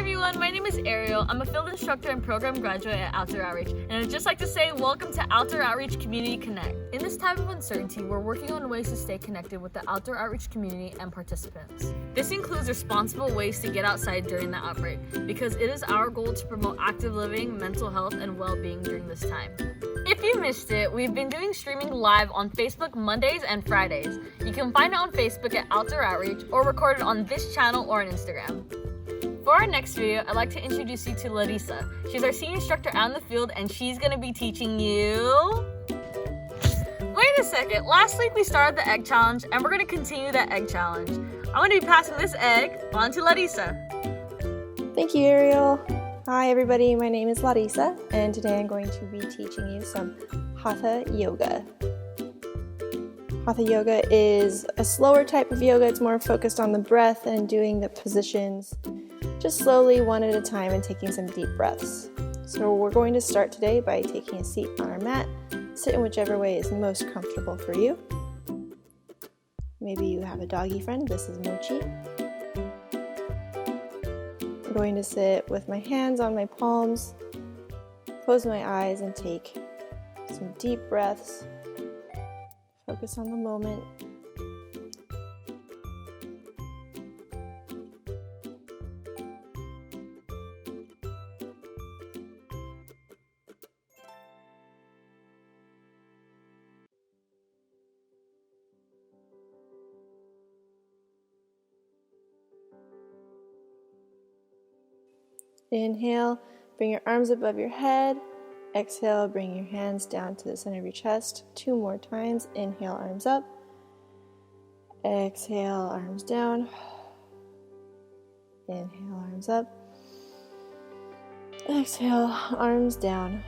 everyone, my name is Ariel. I'm a Field Instructor and Program Graduate at Outdoor Outreach, and I'd just like to say welcome to Outdoor Outreach Community Connect. In this time of uncertainty, we're working on ways to stay connected with the Outdoor Outreach community and participants. This includes responsible ways to get outside during the outbreak, because it is our goal to promote active living, mental health, and well-being during this time. If you missed it, we've been doing streaming live on Facebook Mondays and Fridays. You can find it on Facebook at Outdoor Outreach or record it on this channel or on Instagram. For our next video, I'd like to introduce you to Larisa. She's our senior instructor out in the field, and she's going to be teaching you... Wait a second, last week we started the egg challenge, and we're going to continue that egg challenge. I'm going to be passing this egg on to Larisa. Thank you, Ariel. Hi everybody, my name is Larisa, and today I'm going to be teaching you some Hatha yoga. Hatha yoga is a slower type of yoga. It's more focused on the breath and doing the positions just slowly, one at a time, and taking some deep breaths. So we're going to start today by taking a seat on our mat. Sit in whichever way is most comfortable for you. Maybe you have a doggy friend. This is Mochi. I'm going to sit with my hands on my palms, close my eyes, and take some deep breaths. Focus on the moment. Inhale, bring your arms above your head. Exhale, bring your hands down to the center of your chest. 2 more times. Inhale, arms up. Exhale, arms down. Inhale, arms up. Exhale, arms down.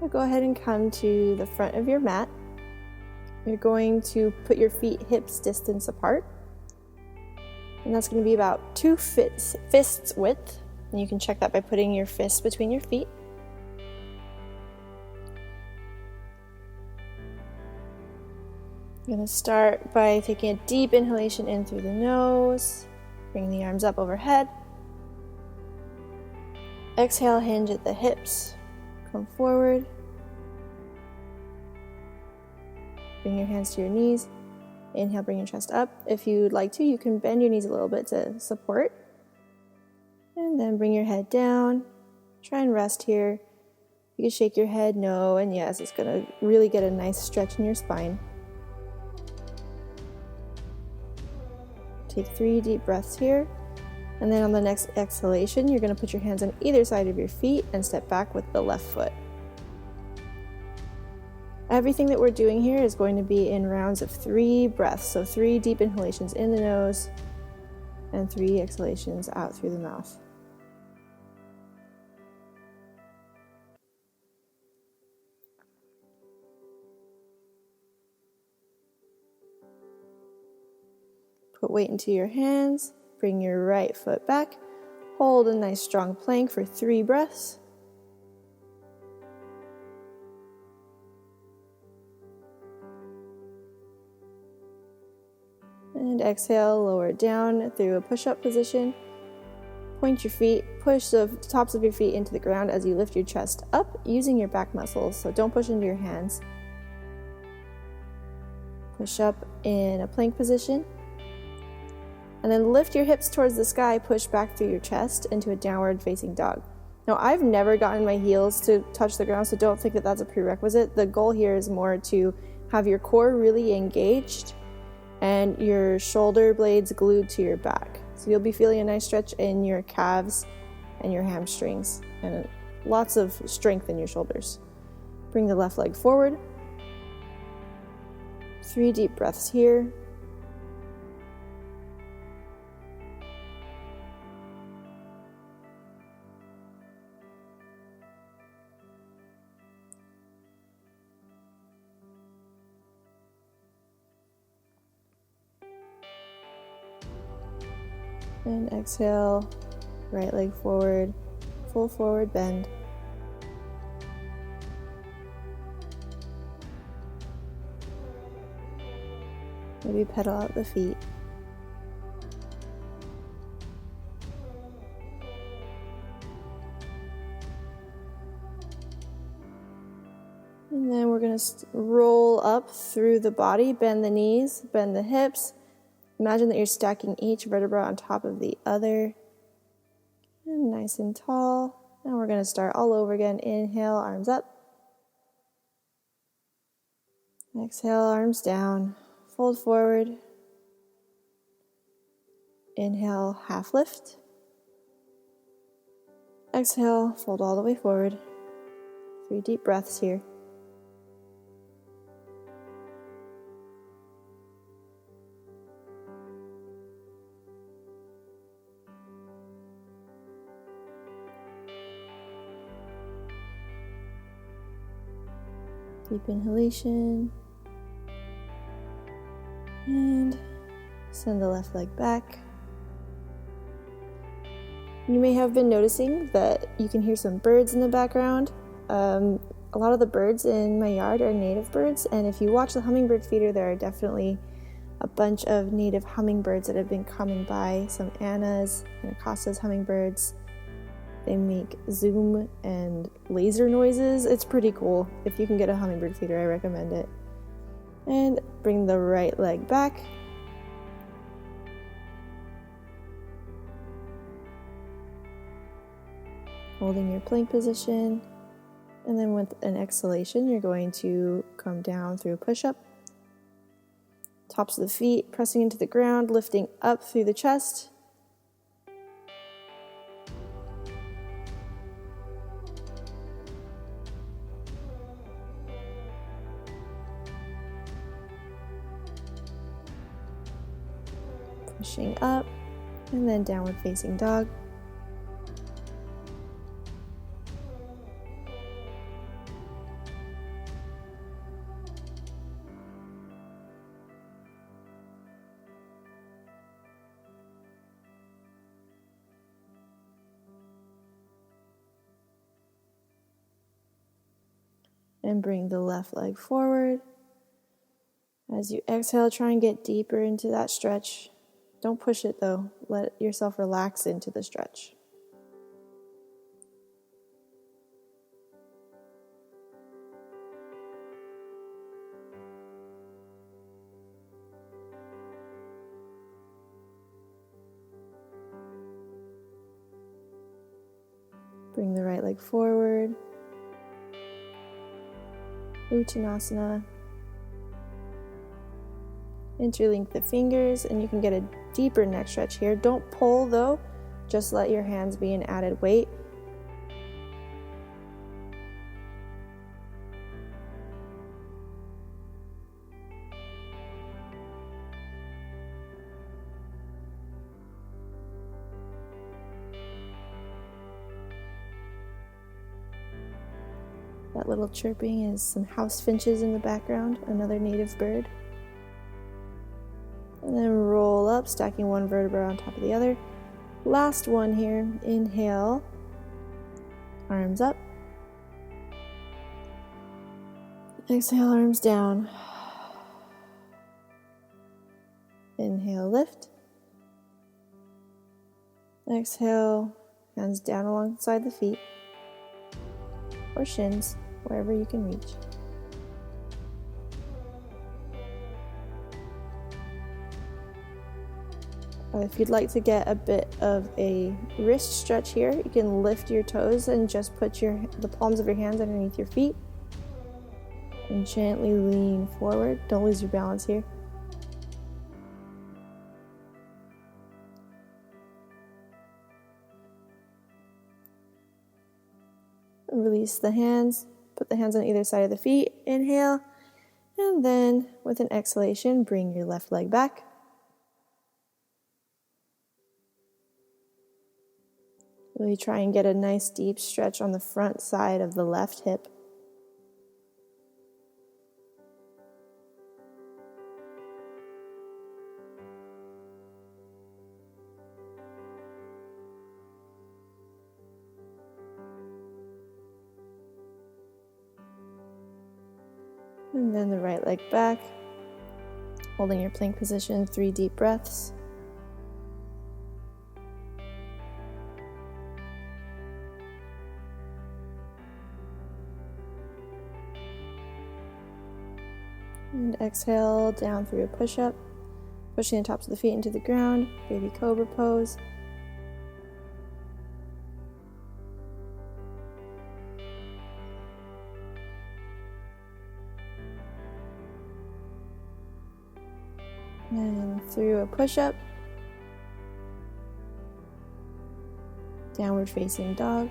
Go ahead and come to the front of your mat. You're going to put your feet hips distance apart. And that's going to be about 2 fists width. And you can check that by putting your fists between your feet. You're going to start by taking a deep inhalation in through the nose. Bring the arms up overhead. Exhale, hinge at the hips. Come forward. Bring your hands to your knees. Inhale, bring your chest up. If you'd like to, you can bend your knees a little bit to support. And then bring your head down. Try and rest here. You can shake your head no and yes. It's going to really get a nice stretch in your spine. Take 3 deep breaths here. And then on the next exhalation, you're going to put your hands on either side of your feet and step back with the left foot. Everything that we're doing here is going to be in rounds of 3 breaths. So 3 deep inhalations in the nose and 3 exhalations out through the mouth. Put weight into your hands. Bring your right foot back. Hold a nice strong plank for 3 breaths. And exhale, lower down through a push-up position. Point your feet, push the tops of your feet into the ground as you lift your chest up using your back muscles, so don't push into your hands. Push up in a plank position. And then lift your hips towards the sky, push back through your chest into a downward facing dog. Now, I've never gotten my heels to touch the ground, so don't think that that's a prerequisite. The goal here is more to have your core really engaged and your shoulder blades glued to your back. So you'll be feeling a nice stretch in your calves and your hamstrings and lots of strength in your shoulders. Bring the left leg forward. 3 deep breaths here. And exhale, right leg forward, full forward bend. Maybe pedal out the feet. And then we're going to roll up through the body, bend the knees, bend the hips. Imagine that you're stacking each vertebra on top of the other. And nice and tall. And we're going to start all over again. Inhale, arms up. Exhale, arms down. Fold forward. Inhale, half lift. Exhale, fold all the way forward. 3 deep breaths here. Deep inhalation. And send the left leg back. You may have been noticing that you can hear some birds in the background. A lot of the birds in my yard are native birds, and if you watch the hummingbird feeder, there are definitely a bunch of native hummingbirds that have been coming by. Some Anna's and Acosta's hummingbirds. They make zoom and laser noises. It's pretty cool. If you can get a hummingbird feeder, I recommend it. And bring the right leg back. Holding your plank position. And then with an exhalation, you're going to come down through push-up. Tops of the feet, pressing into the ground, lifting up through the chest. Pushing up, and then downward facing dog. And bring the left leg forward. As you exhale, try and get deeper into that stretch. Don't push it though. Let yourself relax into the stretch. Bring the right leg forward. Uttanasana. Interlink the fingers and you can get a deeper neck stretch here. Don't pull though, just let your hands be an added weight. That little chirping is some house finches in the background, another native bird. And then roll up, stacking one vertebra on top of the other. Last one here. Inhale, arms up. Exhale, arms down. Inhale, lift. Exhale, hands down alongside the feet or shins, wherever you can reach. If you'd like to get a bit of a wrist stretch here, you can lift your toes and just put the palms of your hands underneath your feet and gently lean forward. Don't lose your balance here. Release the hands, put the hands on either side of the feet, inhale, and then with an exhalation, bring your left leg back. Really try and get a nice deep stretch on the front side of the left hip. And then the right leg back. Holding your plank position, 3 deep breaths. And exhale down through a push-up, pushing the tops of the feet into the ground, baby cobra pose. And through a push-up, downward facing dog.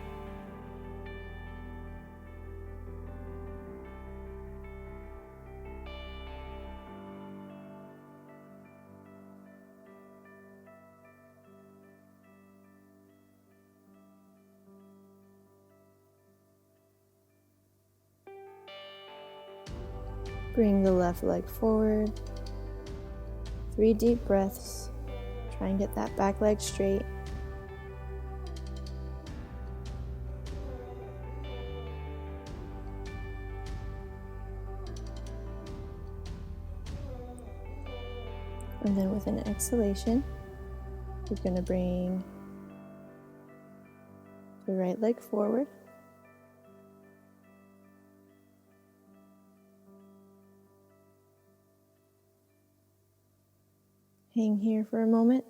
Bring the left leg forward. 3 deep breaths. Try and get that back leg straight. And then with an exhalation, you're going to bring the right leg forward. Hang here for a moment.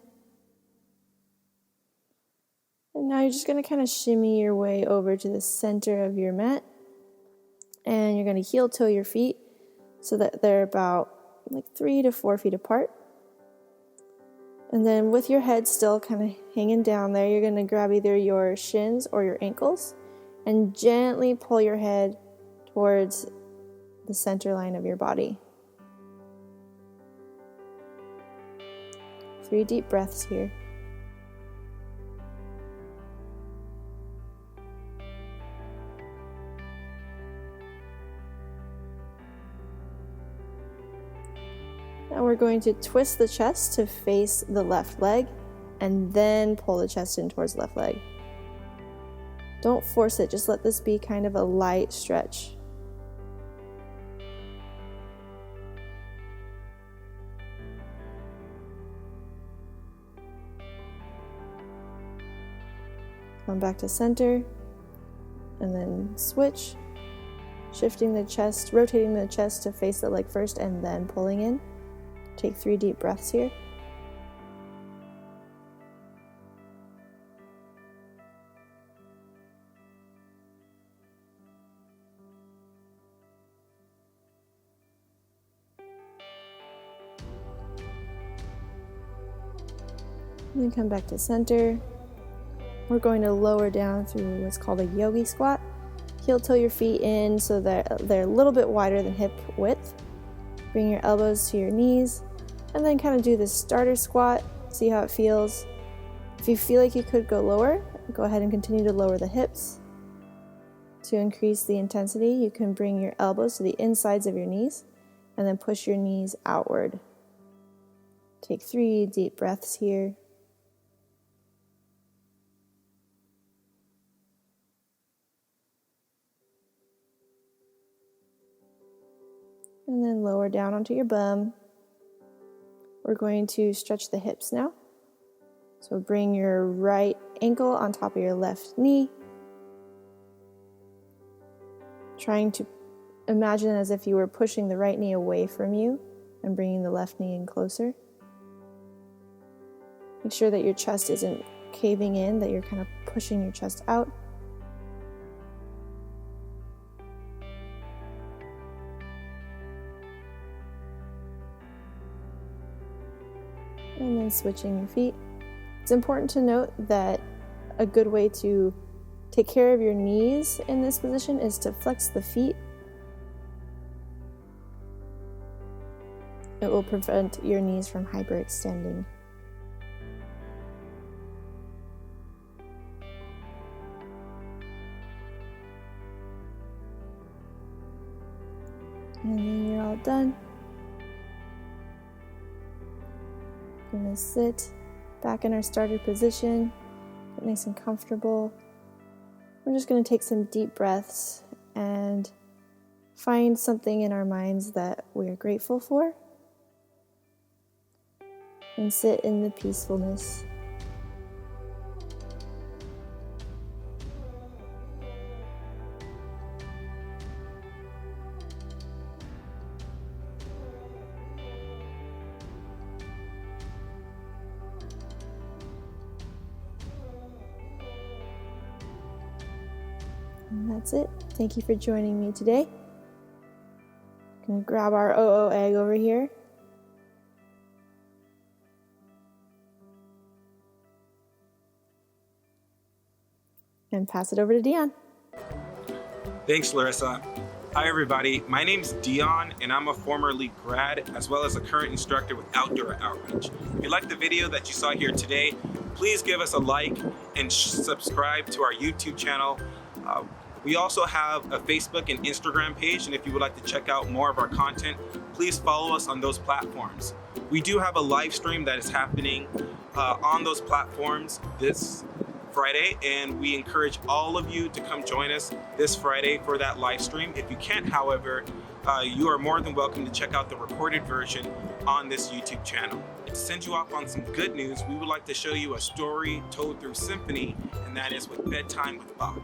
And now you're just going to kind of shimmy your way over to the center of your mat. And you're going to heel toe your feet so that they're about 3 to 4 feet apart. And then with your head still kind of hanging down there, you're going to grab either your shins or your ankles and gently pull your head towards the center line of your body. 3 deep breaths here. Now we're going to twist the chest to face the left leg and then pull the chest in towards the left leg. Don't force it, just let this be kind of a light stretch. Come back to center, and then switch, shifting the chest, rotating the chest to face the leg first, and then pulling in. Take 3 deep breaths here. And then come back to center. We're going to lower down through what's called a yogi squat. Heel toe your feet in so that they're a little bit wider than hip width. Bring your elbows to your knees and then kind of do this starter squat. See how it feels. If you feel like you could go lower, go ahead and continue to lower the hips. To increase the intensity, you can bring your elbows to the insides of your knees and then push your knees outward. Take 3 deep breaths here. And then lower down onto your bum. We're going to stretch the hips now. So bring your right ankle on top of your left knee. Trying to imagine as if you were pushing the right knee away from you and bringing the left knee in closer. Make sure that your chest isn't caving in, that you're kind of pushing your chest out. And then switching your feet. It's important to note that a good way to take care of your knees in this position is to flex the feet. It will prevent your knees from hyperextending. And then you're all done. Gonna sit back in our starter position, get nice and comfortable. We're just gonna take some deep breaths and find something in our minds that we are grateful for. and sit in the peacefulness. And that's it. Thank you for joining me today. Gonna grab our OO egg over here. And pass it over to Deon. Thanks, Larisa. Hi, everybody. My name's Deon, and I'm a former lead grad as well as a current instructor with Outdoor Outreach. If you like the video that you saw here today, please give us a like and subscribe to our YouTube channel. We also have a Facebook and Instagram page, and if you would like to check out more of our content, please follow us on those platforms. We do have a live stream that is happening on those platforms this Friday, and we encourage all of you to come join us this Friday for that live stream. If you can't, however, you are more than welcome to check out the recorded version on this YouTube channel. To send you off on some good news, we would like to show you a story told through symphony, and that is with Bedtime with Bach.